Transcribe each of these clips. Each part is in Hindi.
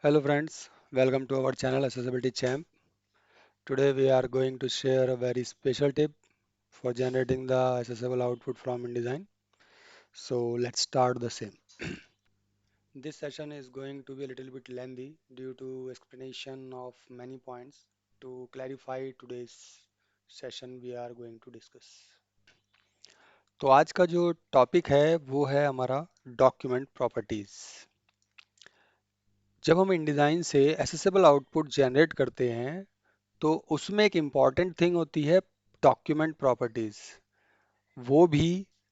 Hello friends, welcome to our channel Accessibility Champ. Today we are going to share a very special tip for generating the accessible output from InDesign. So let's start the same. This session is going to be a little bit lengthy due to explanation of many points. To clarify today's session we are going to discuss. तो आज का जो टॉपिक है वो है हमारा डॉक्यूमेंट प्रॉपर्टीज। जब हम InDesign से accessible आउटपुट जनरेट करते हैं तो उसमें एक इम्पॉर्टेंट थिंग होती है डॉक्यूमेंट प्रॉपर्टीज। वो भी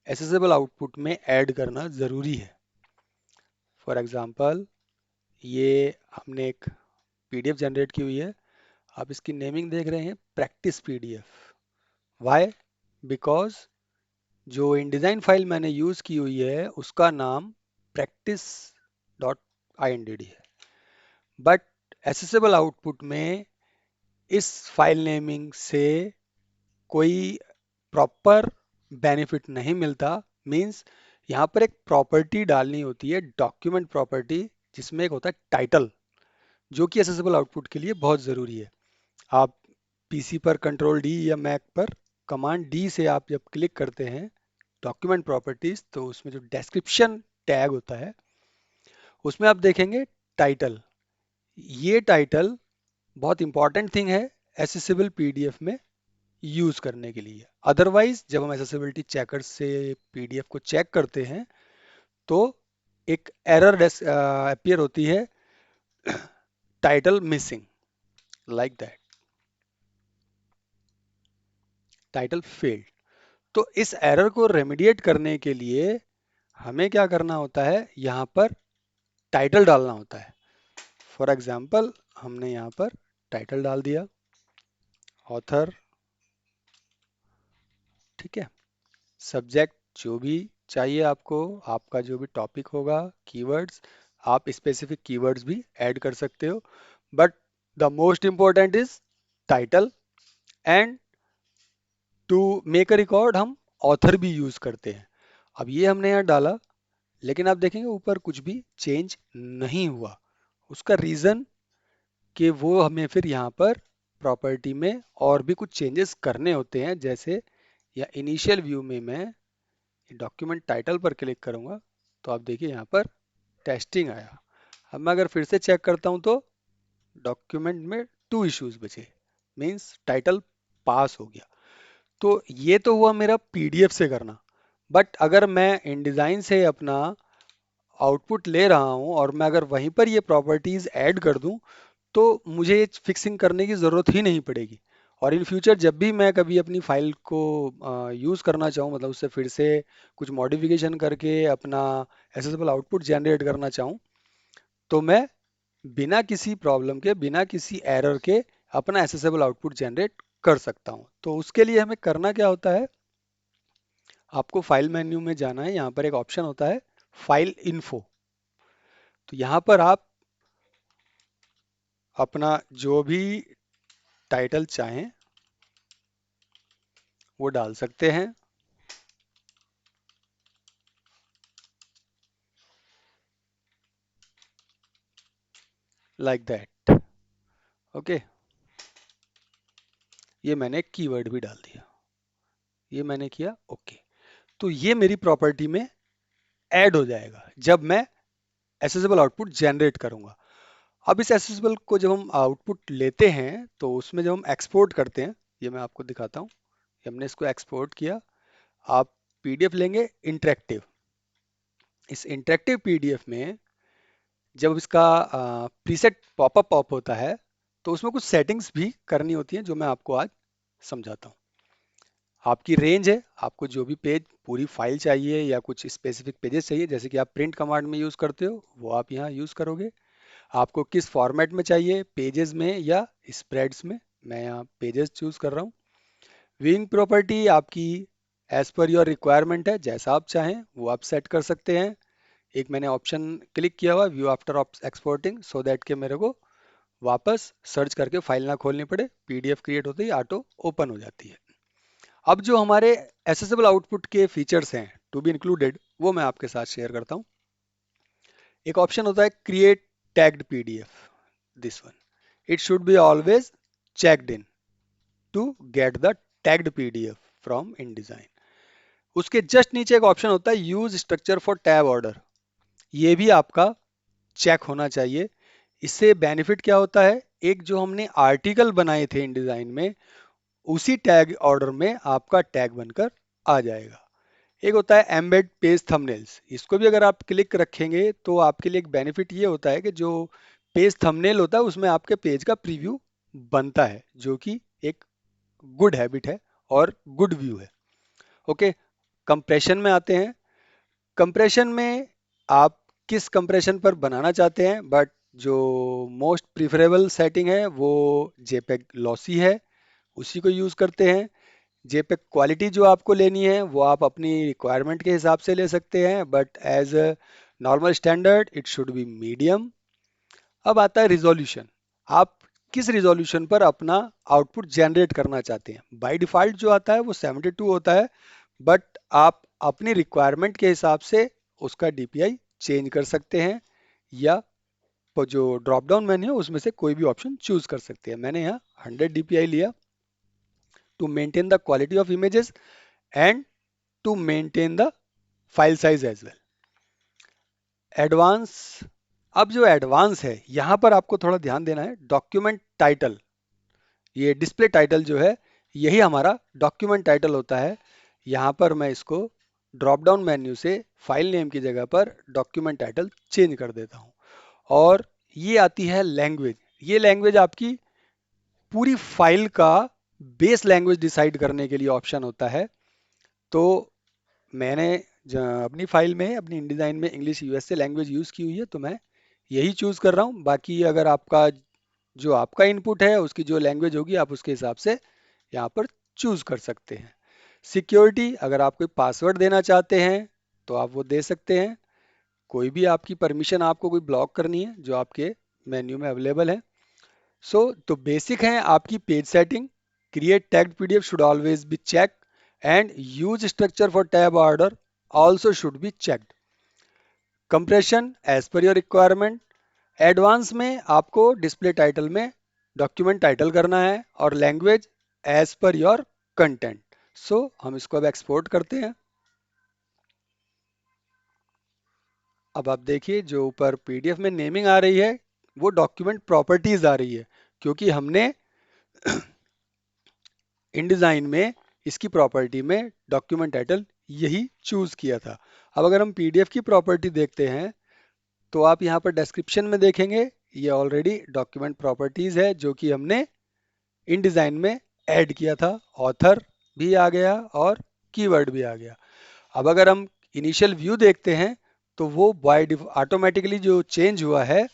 एसेसेबल आउटपुट में ऐड करना ज़रूरी है। फॉर एग्जांपल ये हमने एक पीडीएफ जनरेट की हुई है। आप इसकी नेमिंग देख रहे हैं प्रैक्टिस पीडीएफ। वाई? बिकॉज जो InDesign फाइल मैंने यूज़ की हुई है उसका नाम प्रैक्टिस डॉट आई है, बट एसेसेबल आउटपुट में इस फाइल नेमिंग से कोई प्रॉपर बेनिफिट नहीं मिलता। मींस यहाँ पर एक प्रॉपर्टी डालनी होती है, डॉक्यूमेंट प्रॉपर्टी, जिसमें एक होता है टाइटल, जो कि एसेसिबल आउटपुट के लिए बहुत ज़रूरी है। आप पीसी पर कंट्रोल डी या मैक पर कमांड डी से आप जब क्लिक करते हैं डॉक्यूमेंट प्रॉपर्टीज, तो उसमें जो डिस्क्रिप्शन टैग होता है उसमें आप देखेंगे टाइटल। ये टाइटल बहुत इंपॉर्टेंट थिंग है एसेसिबल पीडीएफ में यूज करने के लिए। अदरवाइज जब हम एसेसिबिलिटी चेकर से पीडीएफ को चेक करते हैं तो एक एरर अपीयर होती है, title missing, like that, title failed. तो इस एरर को रेमेडिएट करने के लिए हमें क्या करना होता है, यहाँ पर टाइटल डालना होता है। फॉर एग्जाम्पल हमने यहाँ पर टाइटल डाल दिया, ऑथर, ठीक है। सब्जेक्ट जो भी चाहिए आपको, आपका जो भी टॉपिक होगा, कीवर्ड्स, आप स्पेसिफिक कीवर्ड्स भी ऐड कर सकते हो, but the most important is title. And to make a record हम ऑथर भी यूज करते हैं। अब ये हमने यहाँ डाला, लेकिन आप देखेंगे ऊपर कुछ भी चेंज नहीं हुआ। उसका रीजन कि वो हमें फिर यहाँ पर प्रॉपर्टी में और भी कुछ चेंजेस करने होते हैं। जैसे या इनिशियल व्यू में मैं डॉक्यूमेंट टाइटल पर क्लिक करूंगा तो आप देखिए यहाँ पर टेस्टिंग आया। अब मैं अगर फिर से चेक करता हूँ तो डॉक्यूमेंट में 2 इश्यूज बचे, मींस टाइटल पास हो गया। तो ये तो हुआ मेरा पीडीएफ से करना। बट अगर मैं InDesign से अपना आउटपुट ले रहा हूँ और मैं अगर वहीं पर ये प्रॉपर्टीज ऐड कर दूं तो मुझे ये फिक्सिंग करने की ज़रूरत ही नहीं पड़ेगी। और इन फ्यूचर जब भी मैं कभी अपनी फाइल को यूज़ करना चाहूँ, मतलब उससे फिर से कुछ मॉडिफिकेशन करके अपना एसेसिबल आउटपुट जनरेट करना चाहूँ, तो मैं बिना किसी प्रॉब्लम के, बिना किसी एरर के अपना एसेसिबल आउटपुट जनरेट कर सकता हूँ। तो उसके लिए हमें करना क्या होता है, आपको फाइल मेन्यू में जाना है। यहाँ पर एक ऑप्शन होता है फाइल इन्फो। तो यहाँ पर आप अपना जो भी टाइटल चाहें वो डाल सकते हैं, लाइक दैट। ओके, ये मैंने कीवर्ड भी डाल दिया, ये मैंने किया ओके। तो ये मेरी प्रॉपर्टी में ऐड हो जाएगा जब मैं एसेसिबल आउटपुट जनरेट करूंगा। अब इस एसेसिबल को जब हम आउटपुट लेते हैं तो उसमें जब हम एक्सपोर्ट करते हैं, ये मैं आपको दिखाता हूँ। हमने इसको एक्सपोर्ट किया। आप पीडीएफ लेंगे इंटरेक्टिव। इस इंटरेक्टिव पीडीएफ में जब इसका प्रीसेट पॉपअप पॉप होता है तो उसमें कुछ सेटिंग्स भी करनी होती हैं जो मैं आपको आज समझाता हूँ। आपकी रेंज है, आपको जो भी पेज, पूरी फाइल चाहिए या कुछ स्पेसिफिक पेजेस चाहिए, जैसे कि आप प्रिंट कमांड में यूज़ करते हो वो आप यहाँ यूज़ करोगे। आपको किस फॉर्मेट में चाहिए, पेजेस में या स्प्रेड्स में, मैं यहाँ पेजेस चूज़ कर रहा हूँ। व्यूइंग प्रॉपर्टी आपकी एज पर योर रिक्वायरमेंट है, जैसा आप चाहें वो आप सेट कर सकते हैं। एक मैंने ऑप्शन क्लिक किया हुआ view after exporting, so that के मेरे को वापस सर्च करके फाइल ना खोलनी पड़े, पीडीएफ क्रिएट होते ही ऑटो ओपन हो जाती है। अब जो हमारे एसेसिबल आउटपुट के फीचर्स हैं टू बी इंक्लूडेड, वो मैं आपके साथ शेयर करता हूँ। एक ऑप्शन होता है create tagged PDF. This one. It should be always checked in to get the tagged PDF from InDesign. उसके जस्ट नीचे एक ऑप्शन होता है use structure for tab order. ये भी आपका चेक होना चाहिए. इससे बेनिफिट क्या होता है, एक जो हमने आर्टिकल बनाए थे InDesign में उसी टैग ऑर्डर में आपका टैग बनकर आ जाएगा. एक होता है एम्बेड पेज थंबनेल्स. इसको भी अगर आप क्लिक रखेंगे तो आपके लिए एक बेनिफिट ये होता है कि जो पेज थंबनेल होता है उसमें आपके पेज का प्रीव्यू बनता है, जो कि एक गुड हैबिट है और गुड व्यू है. ओके, कंप्रेशन में आते हैं. कंप्रेशन में आप किस कंप्रेशन पर बनाना चाहते हैं, बट जो मोस्ट प्रिफरेबल सेटिंग है वो जेपेग लॉसी है, उसी को यूज़ करते हैं. जेपेग क्वालिटी जो आपको लेनी है वो आप अपनी रिक्वायरमेंट के हिसाब से ले सकते हैं, but as a normal standard it should be medium. अब आता है रिजोल्यूशन. आप किस रिजोल्यूशन पर अपना आउटपुट जनरेट करना चाहते हैं. बाय डिफॉल्ट जो आता है वो 72 होता है, बट आप अपनी रिक्वायरमेंट के हिसाब से उसका डीपीआई चेंज कर सकते हैं, या जो ड्रॉप डाउन मेन्यू है उसमें से कोई भी ऑप्शन चूज कर सकते हैं. मैंने यहाँ 100 डीपीआई लिया to maintain the quality of images and to maintain the file size as well. Advance. अब जो एडवांस है यहाँ पर आपको थोड़ा ध्यान देना है. डॉक्यूमेंट टाइटल, ये डिस्प्ले टाइटल जो है यही हमारा डॉक्यूमेंट टाइटल होता है. यहाँ पर मैं इसको ड्रॉप डाउन मेन्यू से फाइल नेम की जगह पर डॉक्यूमेंट टाइटल चेंज कर देता हूँ. और ये आती है लैंग्वेज. ये लैंग्वेज आपकी पूरी फाइल का बेस लैंग्वेज डिसाइड करने के लिए ऑप्शन होता है. तो मैंने अपनी फाइल में अपनी InDesign में इंग्लिश यूएसए लैंग्वेज यूज़ की हुई है, तो मैं यही चूज़ कर रहा हूँ. बाकी अगर आपका जो आपका इनपुट है उसकी जो लैंग्वेज होगी आप उसके हिसाब से यहाँ पर चूज़ कर सकते हैं. सिक्योरिटी, अगर आप कोई पासवर्ड देना चाहते हैं तो आप वो दे सकते हैं. कोई भी आपकी परमिशन आपको कोई ब्लॉक करनी है जो आपके मेन्यू में अवेलेबल है. तो बेसिक है आपकी page setting. Create tagged PDF should always be check and use structure for tab order also should be checked. Compression as per your requirement. Advance में आपको डिस्प्ले टाइटल में डॉक्यूमेंट टाइटल करना है और language as per your content. हम इसको अब एक्सपोर्ट करते हैं. अब आप देखिए जो ऊपर पीडीएफ में नेमिंग आ रही है वो डॉक्यूमेंट प्रॉपर्टीज आ रही है, क्योंकि हमने InDesign में इसकी प्रॉपर्टी में डॉक्यूमेंट टाइटल यही चूज किया था. अब अगर हम पीडीएफ की प्रॉपर्टी देखते हैं तो आप यहाँ पर डिस्क्रिप्शन में देखेंगे ये ऑलरेडी डॉक्यूमेंट प्रॉपर्टीज है जो कि हमने InDesign में ऐड किया था. ऑथर भी आ गया और कीवर्ड भी आ गया. अब अगर हम इनिशियल व्यू देखते हैं तो वो बाय ऑटोमेटिकली जो चेंज हुआ है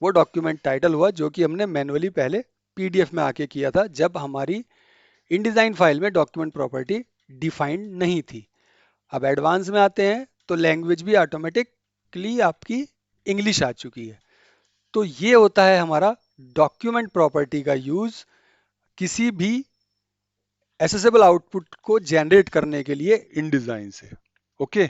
वो डॉक्यूमेंट टाइटल हुआ, जो कि हमने मैनुअली पहले पीडीएफ में आके किया था जब हमारी InDesign फाइल में डॉक्यूमेंट प्रॉपर्टी डिफाइंड नहीं थी. अब एडवांस में आते हैं तो लैंग्वेज भी ऑटोमेटिकली आपकी इंग्लिश आ चुकी है. तो ये होता है हमारा डॉक्यूमेंट प्रॉपर्टी का यूज किसी भी एसेसेबल आउटपुट को जनरेट करने के लिए InDesign से. ओके.